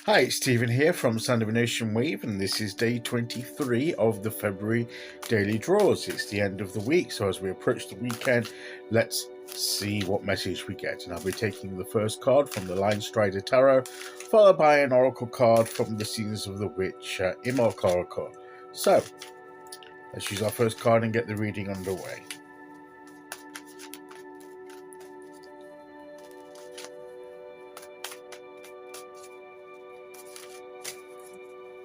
Hi, it's Stephen here from Sound of an Ocean Wave, and this is day 23 of the February daily draws. It's the end of the week, so as we approach the weekend, let's see what message we get. And I'll be taking the first card from the Linestrider Tarot, followed by an oracle card from the Scenes of the Witch, Imbolc Oracle. So, let's use our first card and get the reading underway.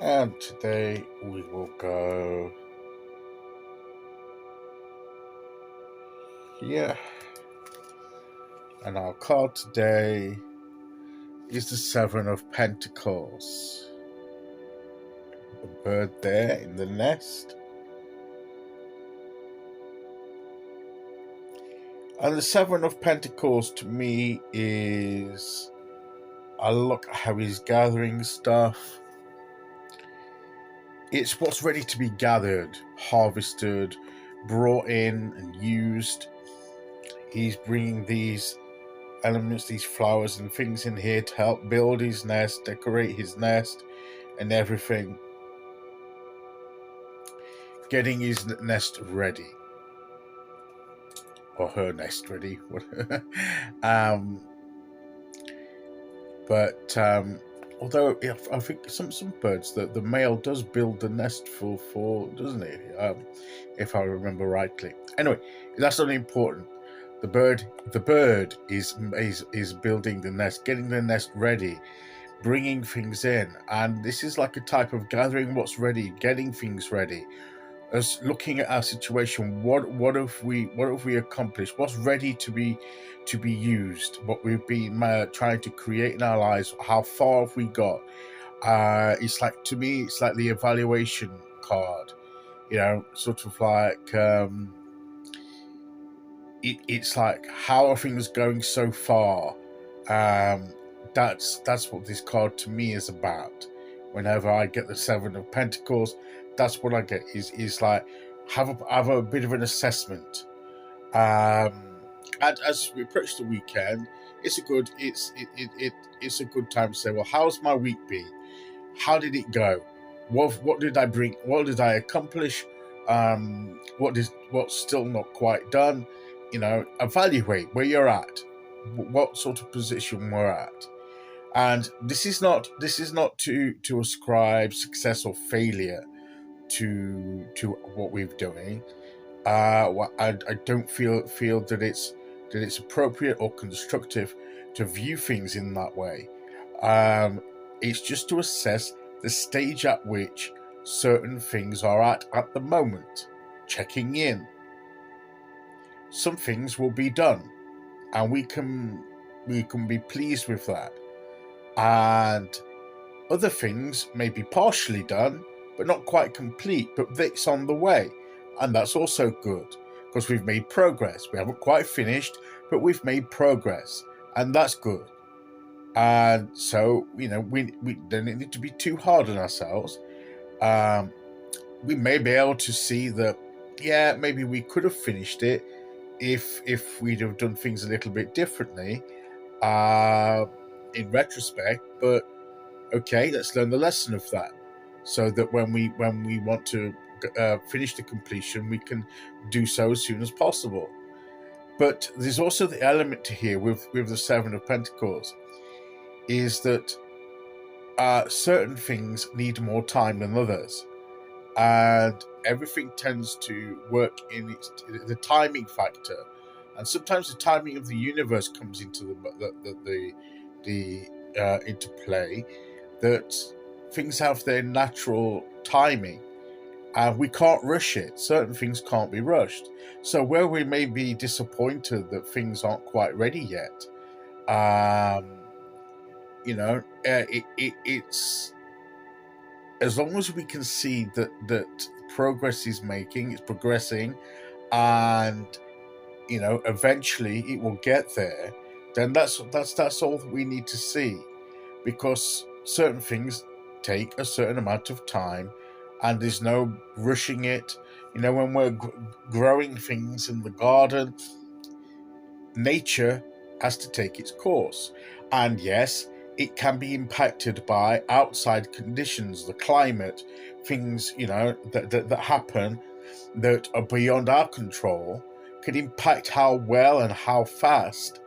And today we will go here. And our card today is the Seven of Pentacles. A bird there in the nest. And the Seven of Pentacles to me is, I look at how he's gathering stuff. It's what's ready to be gathered, harvested, brought in and used. He's bringing these elements, these flowers and things in here to help build his nest, decorate his nest and everything. Getting his nest ready. Or her nest ready. Although I think some birds, the male does build the nest for doesn't it? If I remember rightly. Anyway, that's not important. The bird is building the nest, getting the nest ready, bringing things in, and this is like a type of gathering what's ready, getting things ready. Us looking at our situation, what have we accomplished? What's ready to be used? What we've been trying to create in our lives? How far have we got? It's like, to me, it's like the evaluation card. You know, sort of like it's like, how are things going so far? That's what this card to me is about. Whenever I get the Seven of Pentacles, that's what I get. Is like have a bit of an assessment. And as we approach the weekend, it's a good time to say, well, how's my week been? How did it go? What did I bring? What did I accomplish? What's still not quite done? You know, evaluate where you're at, what sort of position we're at. And this is not to ascribe success or failure to what we're doing. I don't feel that it's appropriate or constructive to view things in that way. It's just to assess the stage at which certain things are at the moment, checking in. Some things will be done, and we can be pleased with that. And other things may be partially done, but not quite complete, but it's on the way. And that's also good, because we've made progress. We haven't quite finished, but we've made progress, and that's good. And so, you know, we don't need to be too hard on ourselves. We may be able to see that, yeah, maybe we could have finished it if we'd have done things a little bit differently in retrospect, but okay, let's learn the lesson of that, so that when we want to finish the completion, we can do so as soon as possible. But there's also the element here with the Seven of Pentacles, is that certain things need more time than others, and everything tends to work in the timing factor, and sometimes the timing of the universe comes into into play, that things have their natural timing, and we can't rush it. Certain things can't be rushed. So where we may be disappointed that things aren't quite ready yet, you know, it's as long as we can see that progress is making, it's progressing, and you know, eventually it will get there, then that's all that we need to see, because certain things take a certain amount of time, and there's no rushing it. You know, when we're growing things in the garden, nature has to take its course, and yes, it can be impacted by outside conditions, the climate, things, that happen that are beyond our control, can impact how well and how fast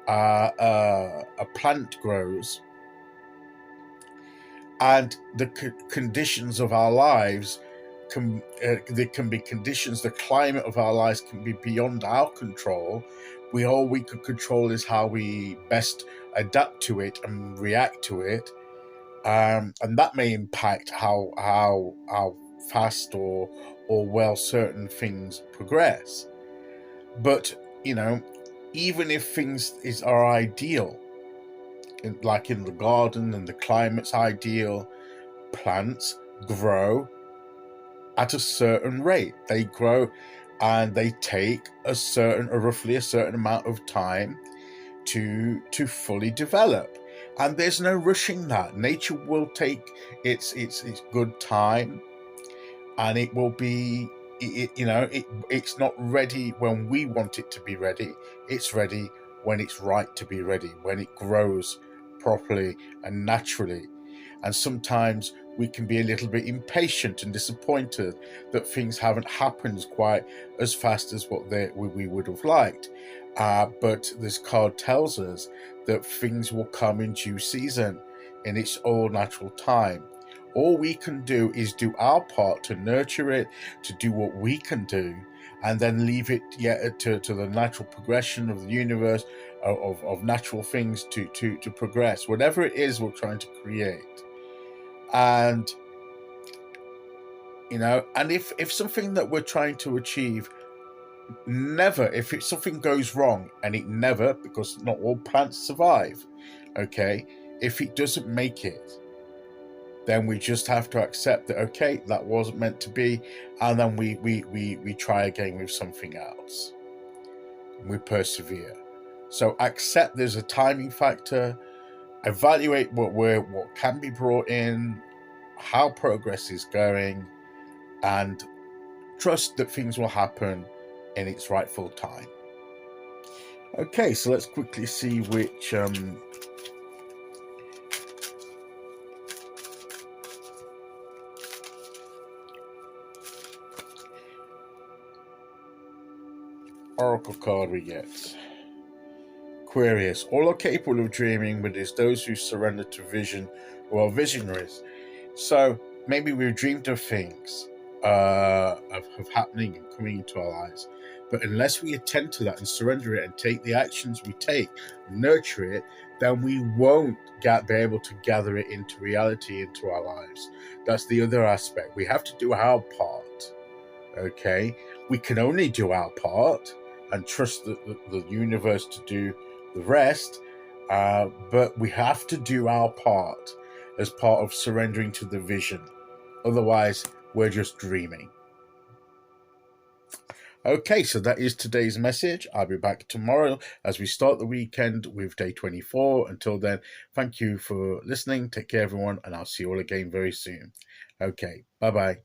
a plant grows. And the conditions of our lives there can be conditions, the climate of our lives can be beyond our control. All we can control is how we best adapt to it and react to it, and that may impact how fast or well certain things progress. But even if things are ideal, like in the garden and the climate's ideal, plants grow at a certain rate. They grow and they take roughly a certain amount of time to fully develop. And there's no rushing that. Nature will take its good time, and it will be it's not ready when we want it to be ready. It's ready when it's right to be ready, when it grows properly and naturally. And sometimes we can be a little bit impatient and disappointed that things haven't happened quite as fast as what we would have liked. But this card tells us that things will come in due season, in its all natural time. All we can do is do our part to nurture it, to do what we can do, and then leave it to the natural progression of the universe, of natural things to progress, whatever it is we're trying to create. And and if something that we're trying to achieve if something goes wrong, and it never, because not all plants survive, okay, if it doesn't make it, then we just have to accept that, okay, that wasn't meant to be, and then we try again with something else. We persevere. So accept there's a timing factor, evaluate what can be brought in, how progress is going, and trust that things will happen in its rightful time. Okay, so let's quickly see which oracle card we get. Aquarius. All are capable of dreaming, but it's those who surrender to vision who are visionaries. So maybe we've dreamed of things of happening and coming into our lives, but unless we attend to that and surrender it and take the actions we take, nurture it, then we won't be able to gather it into reality, into our lives. That's the other aspect. We have to do our part. Okay, we can only do our part and trust the universe to do the rest, but we have to do our part as part of surrendering to the vision. Otherwise, we're just dreaming. Okay, so that is today's message. I'll be back tomorrow as we start the weekend with day 24. Until then, thank you for listening. Take care, everyone, and I'll see you all again very soon. Okay, bye-bye.